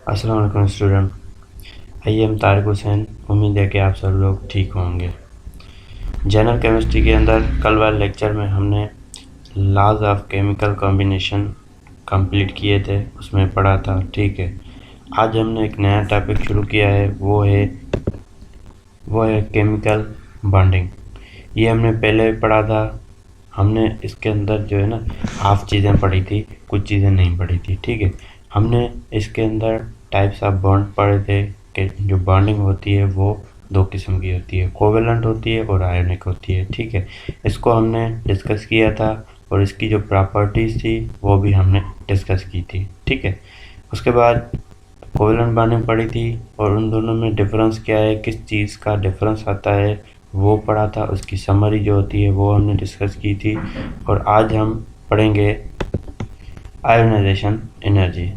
अस्सलाम वालेकुम student. I am Tariq Hussain. उम्मीद है कि आप सब लोग ठीक होंगे। जनरल केमिस्ट्री के अंदर कल वाले लेक्चर में हमने laws of chemical combination complete किए थे, उसमें पढ़ा था। ठीक है, आज हमने एक नया टॉपिक शुरू किया है, वो है केमिकल बॉन्डिंग। ये हमने पहले पढ़ा था। हमने इसके अंदर जो है ना हाफ चीज़ें पढ़ी थी, कुछ चीज़ें नहीं पढ़ी थी। ठीक है, हमने इसके अंदर टाइप्स ऑफ बॉन्ड पढ़े थे कि जो बॉन्डिंग होती है वो दो किस्म की होती है, कोवेलेंट होती है और आयोनिक होती है। ठीक है, इसको हमने डिस्कस किया था और इसकी जो प्रॉपर्टीज़ थी वो भी हमने डिस्कस की थी। ठीक है, उसके बाद कोवेलेंट बॉन्डिंग पढ़ी थी और उन दोनों में डिफरेंस क्या है, किस चीज़ का डिफरेंस आता है वो पढ़ा था। उसकी समरी जो होती है वो हमने डिस्कस की थी। और आज हम पढ़ेंगे आयोनाइजेशन एनर्जी।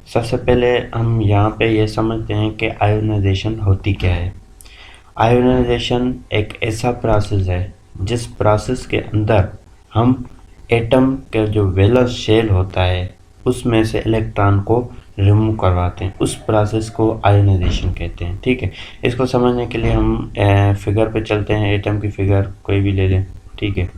सबसे पहले हम यहाँ पे ये समझते हैं कि आयोनाइजेशन होती क्या है। आयोनाइजेशन एक ऐसा प्रोसेस है जिस प्रोसेस के अंदर हम एटम के जो वैलेंस शेल होता है उसमें से इलेक्ट्रॉन को रिमूव करवाते हैं। उस प्रोसेस को आयोनाइजेशन कहते हैं। ठीक है, इसको समझने के लिए हम फिगर पे चलते हैं। एटम की फिगर कोई भी ले लें। ठीक है,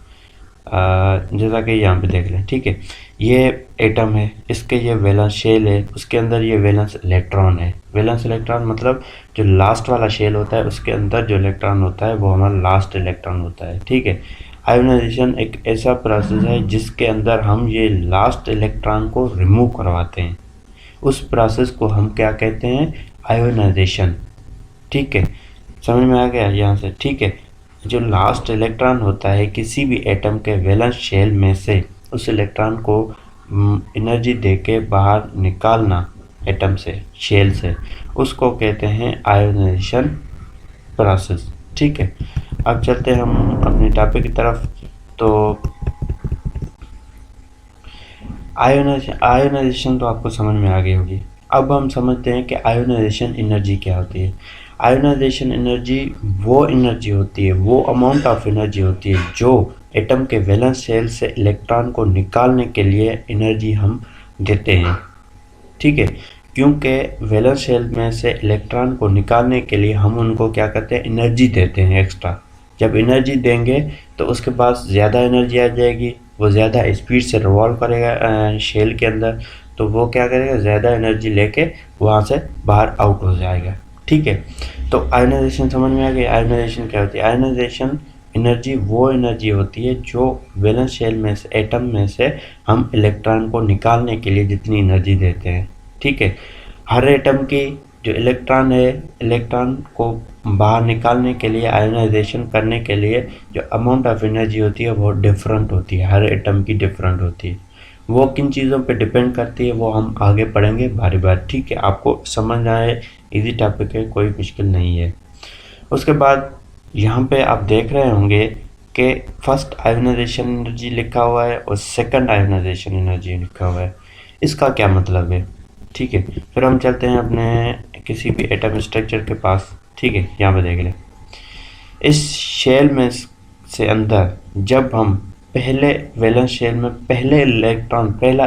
जैसा कि यहाँ पे देख लें। ठीक है, ये एटम है, इसके ये वैलेंस शेल है, उसके अंदर ये वैलेंस इलेक्ट्रॉन है। वैलेंस इलेक्ट्रॉन मतलब जो लास्ट वाला शेल होता है उसके अंदर जो इलेक्ट्रॉन होता है वो हमारा लास्ट इलेक्ट्रॉन होता है। ठीक है, आयोनाइजेशन एक ऐसा प्रोसेस है जिसके अंदर हम ये लास्ट इलेक्ट्रॉन को रिमूव करवाते हैं। उस प्रोसेस को हम क्या कहते हैं, आयोनाइजेशन। ठीक है, समझ में आ गया यहाँ से। ठीक है, जो लास्ट इलेक्ट्रॉन होता है किसी भी एटम के वैलेंस शेल में से उस इलेक्ट्रॉन को एनर्जी देके बाहर निकालना एटम से, शेल से, उसको कहते हैं आयोनाइजेशन प्रोसेस। ठीक है, अब चलते हैं हम अपने टॉपिक की तरफ। तो आयोनाइजेशन तो आपको समझ में आ गई होगी। अब हम समझते हैं कि आयोनाइजेशन एनर्जी क्या होती है। आयोनाइजेशन एनर्जी वो एनर्जी होती है, वो अमाउंट ऑफ एनर्जी होती है जो एटम के वैलेंस शेल से इलेक्ट्रॉन को निकालने के लिए एनर्जी हम देते हैं। ठीक है, क्योंकि वैलेंस शेल में से इलेक्ट्रॉन को निकालने के लिए हम उनको क्या करते हैं, एनर्जी देते हैं एक्स्ट्रा। जब एनर्जी देंगे तो उसके पास ज़्यादा एनर्जी आ जाएगी, वो ज़्यादा स्पीड से रिवॉल्व करेगा शेल के अंदर, तो वो क्या करेगा, ज़्यादा एनर्जी लेके वहाँ से बाहर आउट हो जाएगा। ठीक है, तो आयोनाइजेशन समझ में आ गई। आयोनाइजेशन क्या होती है, आयोनाइजेशन एनर्जी वो एनर्जी होती है जो वैलेंस शेल में से, एटम में से हम इलेक्ट्रॉन को निकालने के लिए जितनी एनर्जी देते हैं। ठीक है, हर एटम की जो इलेक्ट्रॉन है, इलेक्ट्रॉन को बाहर निकालने के लिए, आयोनाइजेशन करने के लिए जो अमाउंट ऑफ एनर्जी होती है वो डिफरेंट होती है, हर एटम की डिफरेंट होती है। वो किन चीज़ों पे डिपेंड करती है वो हम आगे पढ़ेंगे बारी बार। ठीक है, आपको समझ आए, इजी टॉपिक है, कोई मुश्किल नहीं है। उसके बाद यहाँ पे आप देख रहे होंगे कि फर्स्ट आयोनाइजेशन एनर्जी लिखा हुआ है और सेकंड आयोनाइजेशन एनर्जी लिखा हुआ है। इसका क्या मतलब है। ठीक है, फिर हम चलते हैं अपने किसी भी एटम स्ट्रक्चर के पास। ठीक है, यहाँ पे देख लें, इस शेल में से अंदर जब हम पहले वैलेंस शेल में पहला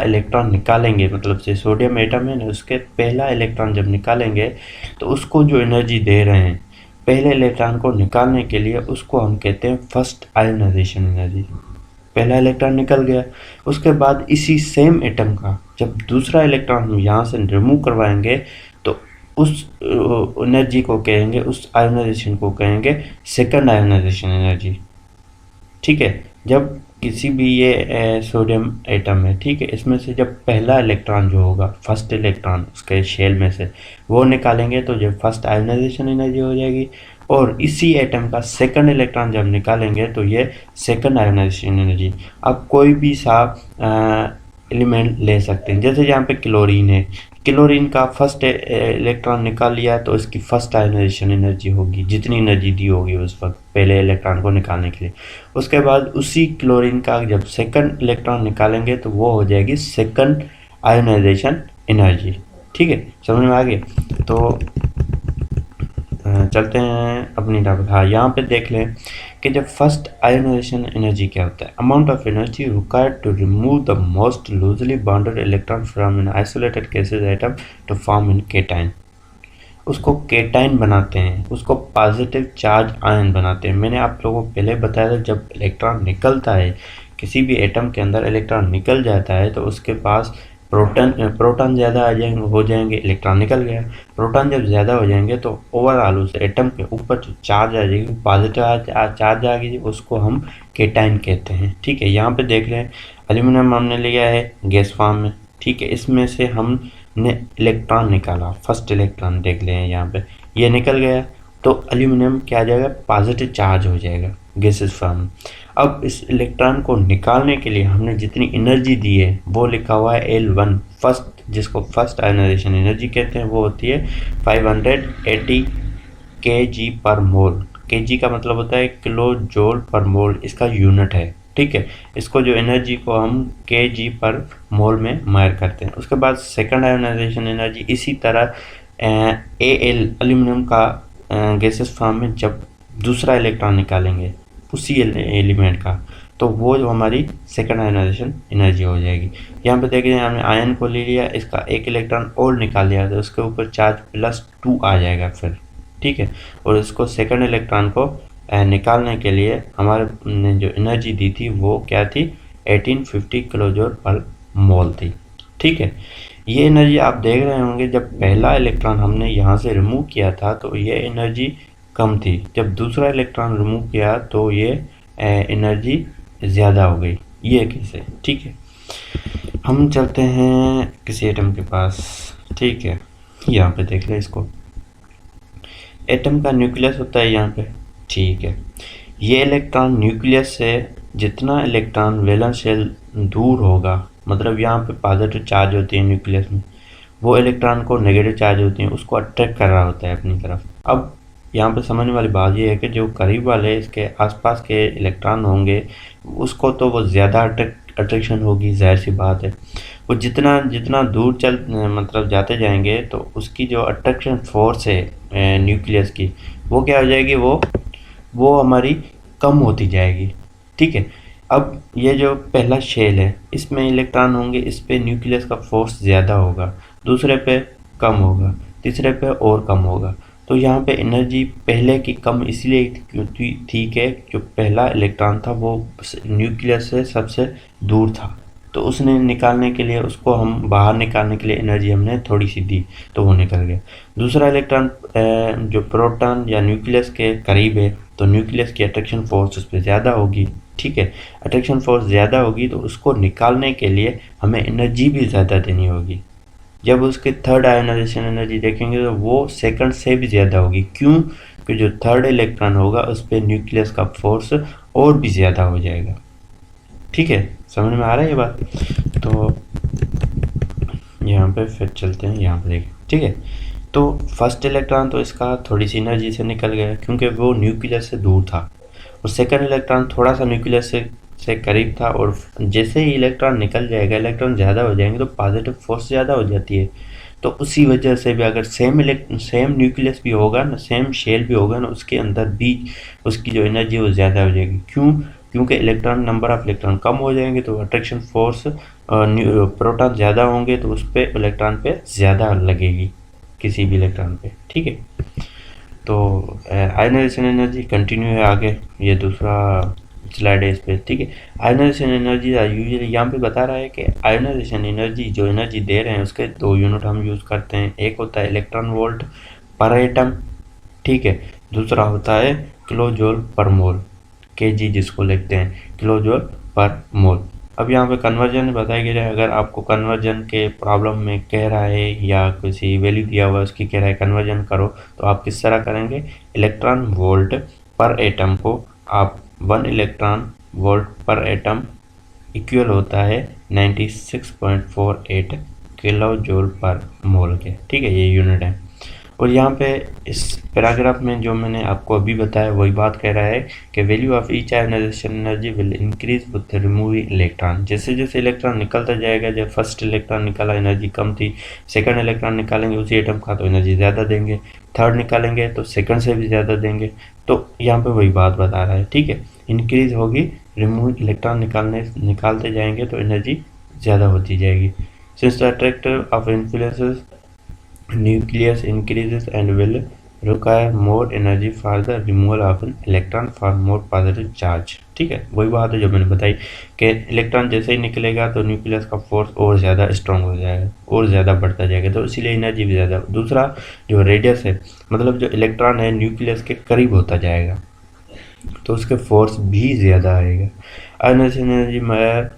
इलेक्ट्रॉन निकालेंगे, मतलब से सोडियम एटम है ना, उसके पहला इलेक्ट्रॉन जब निकालेंगे तो उसको जो एनर्जी दे रहे हैं पहले इलेक्ट्रॉन को निकालने के लिए, उसको हम कहते हैं फर्स्ट आयोनाइजेशन एनर्जी। पहला इलेक्ट्रॉन निकल गया, उसके बाद इसी सेम एटम का जब दूसरा इलेक्ट्रॉन हम यहाँ से रिमूव करवाएंगे तो उस एनर्जी को कहेंगे, उस आयोनाइजेशन को कहेंगे सेकंड आयोनाइजेशन एनर्जी। ठीक है, जब किसी भी ये सोडियम एटम है, ठीक है, इसमें से जब पहला इलेक्ट्रॉन जो होगा, फर्स्ट इलेक्ट्रॉन उसके शेल में से वो निकालेंगे तो जब फर्स्ट आयोनाइजेशन एनर्जी हो जाएगी। और इसी एटम का सेकंड इलेक्ट्रॉन जब निकालेंगे तो ये सेकंड आयोनाइजेशन एनर्जी। अब कोई भी सा एलिमेंट ले सकते हैं, जैसे यहाँ पे क्लोरीन है, क्लोरीन का फर्स्ट इलेक्ट्रॉन निकाल लिया तो इसकी फर्स्ट आयोनाइजेशन एनर्जी होगी, जितनी एनर्जी दी होगी उस वक्त पहले इलेक्ट्रॉन को निकालने के लिए। उसके बाद उसी क्लोरीन का जब सेकंड इलेक्ट्रॉन निकालेंगे तो वो हो जाएगी सेकंड आयोनाइजेशन एनर्जी। ठीक है, समझ में आ गया। तो चलते हैं अपनी टॉपिक। हाँ, यहाँ पे देख लें कि जब फर्स्ट आयोनाइजेशन एनर्जी क्या होता है। Amount of energy required to remove the most loosely bonded electron from an isolated gaseous atom to form in cation. उसको केटाइन बनाते हैं, उसको पॉजिटिव चार्ज आयन बनाते हैं। मैंने आप लोगों को पहले बताया था, जब इलेक्ट्रॉन निकलता है किसी भी एटम के अंदर, इलेक्ट्रॉन निकल जाता है तो उसके पास प्रोटॉन ज़्यादा आ जाएंगे, हो जाएंगे, इलेक्ट्रॉन निकल गया। प्रोटॉन जब ज़्यादा हो जाएंगे तो ओवरऑल उस एटम के ऊपर जो चार्ज आ जाएगी, पॉजिटिव चार्ज आ गई, उसको हम केटाइन कहते हैं। ठीक है, यहाँ पे देख रहे हैं एल्यूमिनियम हमने लिया है गैस फॉर्म में। ठीक है, इसमें से हमने इलेक्ट्रॉन निकाला, फर्स्ट इलेक्ट्रॉन देख लें यहाँ पे, ये निकल गया तो एल्यूमिनियम क्या आ जाएगा, पॉजिटिव चार्ज हो जाएगा गैसेस फॉर्म। अब इस इलेक्ट्रॉन को निकालने के लिए हमने जितनी एनर्जी दी है वो लिखा हुआ है L1 फर्स्ट, जिसको फर्स्ट आयोनाइजेशन एनर्जी कहते हैं। वो होती है 580 kg पर मोल। kg का मतलब होता है किलो जूल पर मोल, इसका यूनिट है। ठीक है, इसको जो एनर्जी को हम kg पर मोल में मायर करते हैं। उसके बाद सेकंड आयोनाइजेशन एनर्जी इसी तरह Al एल्यूमिनियम का गैसेस फॉर्म में जब दूसरा इलेक्ट्रॉन निकालेंगे उसी एलिमेंट का, तो वो जो हमारी सेकंड आयोनाइजेशन एनर्जी हो जाएगी। यहाँ पे देखिए हमने आयन को ले लिया, इसका एक इलेक्ट्रॉन और निकाल लिया तो उसके ऊपर चार्ज +2 आ जाएगा फिर। ठीक है, और इसको सेकंड इलेक्ट्रॉन को निकालने के लिए हमारे ने जो एनर्जी दी थी वो क्या थी, 1850 किलो जूल पर मोल थी। ठीक है, ये एनर्जी आप देख रहे होंगे, जब पहला इलेक्ट्रॉन हमने यहाँ से रिमूव किया था तो ये एनर्जी कम थी, जब दूसरा इलेक्ट्रॉन रिमूव किया तो ये एनर्जी ज़्यादा हो गई। ये कैसे? ठीक है, हम चलते हैं किसी एटम के पास। ठीक है, यहाँ पे देख लें इसको, एटम का न्यूक्लियस होता है यहाँ पे। ठीक है, ये इलेक्ट्रॉन न्यूक्लियस से जितना इलेक्ट्रॉन वैलेंस शेल दूर होगा, मतलब यहाँ पे पॉजिटिव चार्ज होती है न्यूक्लियस में, वो इलेक्ट्रॉन को नेगेटिव चार्ज होती है, उसको अट्रैक्ट कर रहा होता है अपनी तरफ। अब यहाँ पे समझने वाली बात ये है कि जो करीब वाले इसके आसपास के इलेक्ट्रॉन होंगे उसको तो वो ज़्यादा अट्रैक्शन होगी, जाहिर सी बात है। वो जितना जितना दूर मतलब जाते जाएंगे तो उसकी जो अट्रैक्शन फोर्स है न्यूक्लियस की, वो क्या हो जाएगी, वो हमारी कम होती जाएगी। ठीक है, अब ये जो पहला शेल है इसमें इलेक्ट्रॉन होंगे, इस पे न्यूक्लियस का फोर्स ज़्यादा होगा, दूसरे पे कम होगा, तीसरे पे और कम होगा। तो यहाँ पे एनर्जी पहले की कम इसलिए थी कि जो पहला इलेक्ट्रॉन था वो न्यूक्लियस से सबसे दूर था, तो उसने निकालने के लिए, उसको हम बाहर निकालने के लिए एनर्जी हमने थोड़ी सी दी तो वो निकल गया। दूसरा इलेक्ट्रॉन जो प्रोटॉन या न्यूक्लियस के करीब है तो न्यूक्लियस की अट्रैक्शन फोर्स उस पर ज़्यादा होगी। ठीक है, अट्रैक्शन फोर्स ज़्यादा होगी तो उसको निकालने के लिए हमें एनर्जी भी ज़्यादा देनी होगी। जब उसके थर्ड आयोनाइजेशन एनर्जी देखेंगे तो वो सेकंड से भी ज़्यादा होगी। क्यों? कि जो थर्ड इलेक्ट्रॉन होगा उस पर न्यूक्लियस का फोर्स और भी ज़्यादा हो जाएगा। ठीक है, समझ में आ रहा है ये बात? तो यहाँ पे फिर चलते हैं, यहाँ पे देखें। ठीक है, तो फर्स्ट इलेक्ट्रॉन तो इसका थोड़ी सी एनर्जी से निकल गया क्योंकि वो न्यूक्लियस से दूर था, और सेकंड इलेक्ट्रॉन थोड़ा सा न्यूक्लियस से करीब था, और जैसे ही इलेक्ट्रॉन निकल जाएगा, इलेक्ट्रॉन ज़्यादा हो जाएंगे तो पॉजिटिव फोर्स ज़्यादा हो जाती है। तो उसी वजह से भी अगर सेम न्यूक्लियस भी होगा ना, सेम शेल भी होगा ना, उसके अंदर भी उसकी जो एनर्जी वो ज़्यादा हो जाएगी। क्यों? क्योंकि इलेक्ट्रॉन, नंबर ऑफ इलेक्ट्रॉन कम हो जाएंगे तो अट्रैक्शन फोर्स, प्रोटॉन ज़्यादा होंगे तो उस पर इलेक्ट्रॉन पे ज़्यादा लगेगी, किसी भी इलेक्ट्रॉन पे। ठीक है, तो आयोनाइजेशन एनर्जी कंटिन्यू है आगे, ये दूसरा स्लाइड है इस पर। ठीक है, आयोनाइजेशन एनर्जी यूजुअली यहाँ पे बता रहा है कि आयोनाइजेशन एनर्जी, जो एनर्जी दे रहे हैं उसके 2 यूनिट हम यूज़ करते हैं। एक होता है इलेक्ट्रॉन वोल्ट पर एटम, ठीक है, दूसरा होता है किलो जूल पर मोल, kg जिसको लिखते हैं किलो जूल पर मोल। अब यहाँ पे कन्वर्जन बताया गया है, अगर आपको कन्वर्जन के प्रॉब्लम में कह रहा है या किसी वैल्यू दिया हुआ है उसकी कह रहा है कन्वर्जन करो, तो आप किस तरह करेंगे, इलेक्ट्रॉन वोल्ट पर एटम को आप 1 इलेक्ट्रॉन वोल्ट पर एटम इक्वल होता है 96.48 किलो जूल पर मोल के। ठीक है, ये यूनिट है। और यहाँ पे इस पैराग्राफ में जो मैंने आपको अभी बताया वही बात कह रहा है कि value of each ionization energy will increase with removing electron. जैसे जैसे इलेक्ट्रॉन निकलता जाएगा, जब फर्स्ट इलेक्ट्रॉन निकाला एनर्जी कम थी, सेकंड इलेक्ट्रॉन निकालेंगे उसी एटम का तो एनर्जी ज़्यादा देंगे, थर्ड निकालेंगे तो सेकंड से भी ज़्यादा देंगे। तो यहाँ पे वही बात बता रहा है, ठीक है। इंक्रीज होगी, रिमूव इलेक्ट्रॉन निकालते जाएंगे तो एनर्जी ज़्यादा होती जाएगी। Since the attractor of influences nucleus increases and will require more energy for the removal of an electron for more positive charge। ठीक है, वही बात है जो मैंने बताई कि इलेक्ट्रॉन जैसे ही निकलेगा तो न्यूक्लियस का फोर्स और ज़्यादा स्ट्रॉन्ग हो जाएगा और ज़्यादा बढ़ता जाएगा, तो इसीलिए एनर्जी भी ज़्यादा। दूसरा जो रेडियस है, मतलब जो इलेक्ट्रॉन है न्यूक्लियस के करीब होता जाएगा तो उसके फोर्स भी ज़्यादा आएगा। Ionization energy measure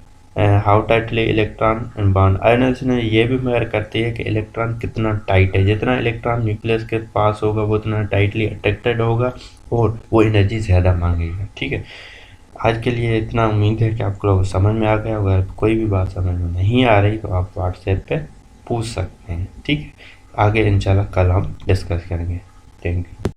how tightly electron bond. Ionization ये भी मेजर करती है कि इलेक्ट्रॉन कितना टाइट है। जितना इलेक्ट्रॉन न्यूक्लियस के पास होगा वो उतना टाइटली अट्रैक्टेड होगा और वो एनर्जी ज़्यादा मांगेगा। ठीक है, आज के लिए इतना। उम्मीद है कि आप लोगों को समझ में आ गया। अगर कोई भी बात समझ में नहीं आ रही तो आप व्हाट्सएप पे पूछ सकते हैं। ठीक है, आगे इंशाल्लाह कल हम डिस्कस करेंगे। Thank you.